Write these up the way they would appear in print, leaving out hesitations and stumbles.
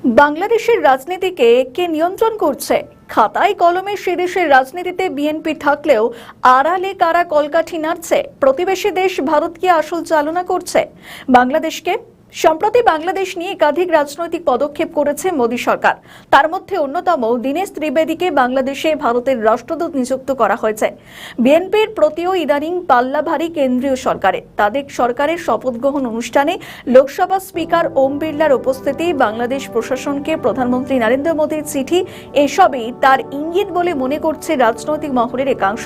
বাংলাদেশের রাজনীতিকে কে নিয়ন্ত্রণ করছে? খাতায় কলমে সে দেশের রাজনীতিতে বিএনপি থাকলেও আড়ালে কারা কলকাঠি নাড়ছে? প্রতিবেশী দেশ ভারত কি আসল চালনা করছে বাংলাদেশকে? সম্প্রতি বাংলাদেশ নিয়ে একাধিক রাজনৈতিক পদক্ষেপ করেছে মোদী সরকার। তার মধ্যে অন্যতম দীনেশ ত্রিবেদীকে বাংলাদেশে ভারতের রাষ্ট্রদূত নিযুক্ত করা হয়েছে। বিএনপির প্রতিও ইদানিং পাল্লা ভারী কেন্দ্রীয় সরকারে। তাদের সরকারের শপথ গ্রহণ অনুষ্ঠানে লোকসভা স্পিকার ওম বিড়লার উপস্থিতি, বাংলাদেশ প্রশাসনকে প্রধানমন্ত্রী নরেন্দ্র মোদীর চিঠি, এসবই তার ইঙ্গিত বলে মনে করছে রাজনৈতিক মহলের একাংশ।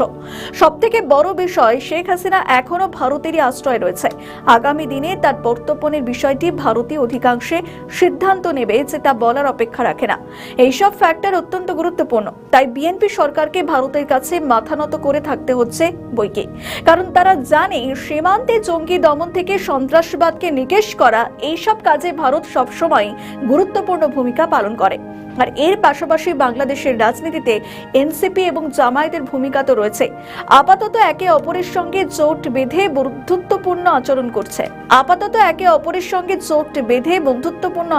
সবথেকে বড় বিষয়, শেখ হাসিনা এখনো ভারতেরই আশ্রয় রয়েছে। আগামী দিনে তার প্রত্যর্পণের বিষয় ভারতীয় অধিকাংশে সিদ্ধান্ত নেবে, যেটা বলার অপেক্ষা রাখে না। এইসব ফ্যাক্টর অত্যন্ত গুরুত্বপূর্ণ। তাই বিএনপি সরকারকে ভারতের কাছে মাথা নত করে থাকতে হচ্ছে বইকে। কারণ তারা জানে সীমান্তে জঙ্গি দমন থেকে সন্ত্রাসবাদকে নিকেশ করা, এইসব কাজে ভারত সবসময় গুরুত্বপূর্ণ ভূমিকা পালন করে। আর এর পাশাপাশি বাংলাদেশের রাজনীতিতে এনসিপি এবং জামায়াতের ভূমিকা তো রয়েছে। আপাতত একে অপরের সঙ্গে জোট বেঁধে বন্ধুত্বপূর্ণ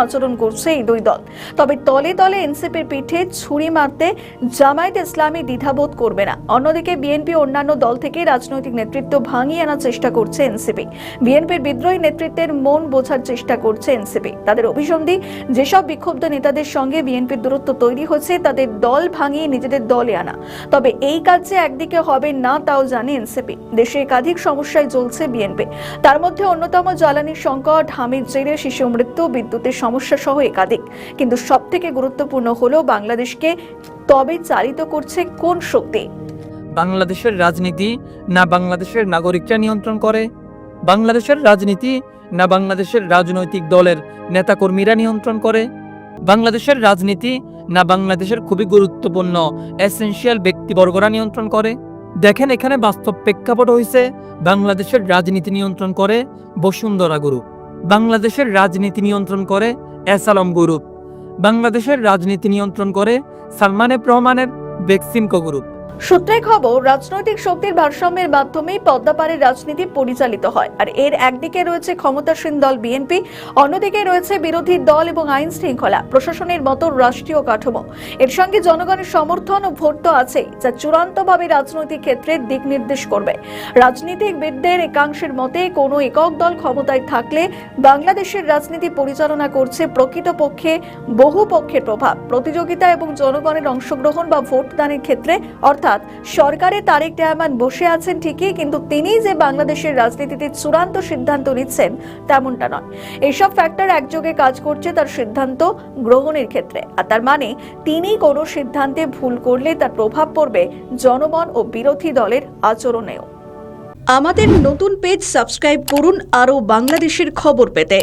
আচরণ করছে এই দুই দল। তবে তলে তলে এনসিপির পিঠে ছুরি মারতে জামায়াত ইসলামী দ্বিধাবোধ করবে না। অন্যদিকে বিএনপি অন্যান্য দল থেকে রাজনৈতিক নেতৃত্ব ভাঙিয়ে আনার চেষ্টা করছে এনসিপি। বিএনপির বিদ্রোহী নেতৃত্বের মন বোঝার চেষ্টা করছে এনসিপি। তাদের অভিসন্ধি, যেসব বিক্ষুব্ধ নেতাদের সঙ্গে বিএনপির দূরত্ব তৈরি হচ্ছে, তাদের দল ভাঙিয়ে নিজেদের দলে আনা। তবে এই কাজ যে একদিকে হবে না তাও জানে এনসিপি। দেশে একাধিক সমস্যায় জ্বলছে বিএনপি। তার মধ্যে অন্যতম জ্বালানির সংকট, হামির জেরে শিশু মৃত্যু, বিদ্যুতের সমস্যা সহ একাধিক। কিন্তু সবথেকে গুরুত্বপূর্ণ হলো বাংলাদেশকে তবে চালিত করছে কোন শক্তি? বাংলাদেশের রাজনীতি না বাংলাদেশের নাগরিকরা নিয়ন্ত্রণ করে? বাংলাদেশের রাজনীতি না বাংলাদেশের রাজনৈতিক দলের নেতাকর্মীরা নিয়ন্ত্রণ করে? বাংলাদেশের রাজনীতি না বাংলাদেশের খুবই গুরুত্বপূর্ণ এসেনশিয়াল ব্যক্তিবর্গরা নিয়ন্ত্রণ করে? দেখেন, এখানে বাস্তব প্রেক্ষাপট হয়েছে বাংলাদেশের রাজনীতি নিয়ন্ত্রণ করে বসুন্ধরা গ্রুপ, বাংলাদেশের রাজনীতি নিয়ন্ত্রণ করে এস আলম গ্রুপ, বাংলাদেশের রাজনীতি নিয়ন্ত্রণ করে সালমান এফ রহমানের বেক্সিমকো গ্রুপ। সূত্রে খবর, রাজনৈতিক শক্তির ভারসাম্যের মাধ্যমেই পদ্মাপাড়ের রাজনীতি পরিচালিত হয়। আর এর একদিকে রয়েছে ক্ষমতাসীন দল বিএনপি, অন্যদিকে রয়েছে বিরোধী দল এবং আইন শৃঙ্খলা প্রশাসনের মতো রাষ্ট্রীয় কাঠামো। এর সঙ্গে জনগণের সমর্থন ও ভোট তো আছেই, যা চূড়ান্তভাবে রাজনৈতিক ক্ষেত্রে দিক নির্দেশ করবে। রাজনীতিবিদদের একাংশের মতে, কোনো একক দল ক্ষমতায় থাকলে বাংলাদেশের রাজনীতি পরিচালনা করছে প্রকৃতপক্ষে বহু পক্ষের প্রভাব, প্রতিযোগিতা এবং জনগণের অংশগ্রহণ বা ভোট দানের ক্ষেত্রে। অর্থাৎ সরকারে তারেক রহমান বসে আছেন ঠিকই, কিন্তু তিনি যে বাংলাদেশের রাজনীতিতে চূড়ান্ত সিদ্ধান্ত নিচ্ছেন তেমনটা নয়। এইসব ফ্যাক্টর একযোগে কাজ করছে তার সিদ্ধান্ত গ্রহণের ক্ষেত্রে। আর তার মানে তিনি কোনো সিদ্ধান্তে ভুল করলে তার প্রভাব পড়বে জনগণ ও বিরোধী দলের আচরণেও। আমাদের নতুন পেজ সাবস্ক্রাইব করুন আরও বাংলাদেশের খবর পেতে।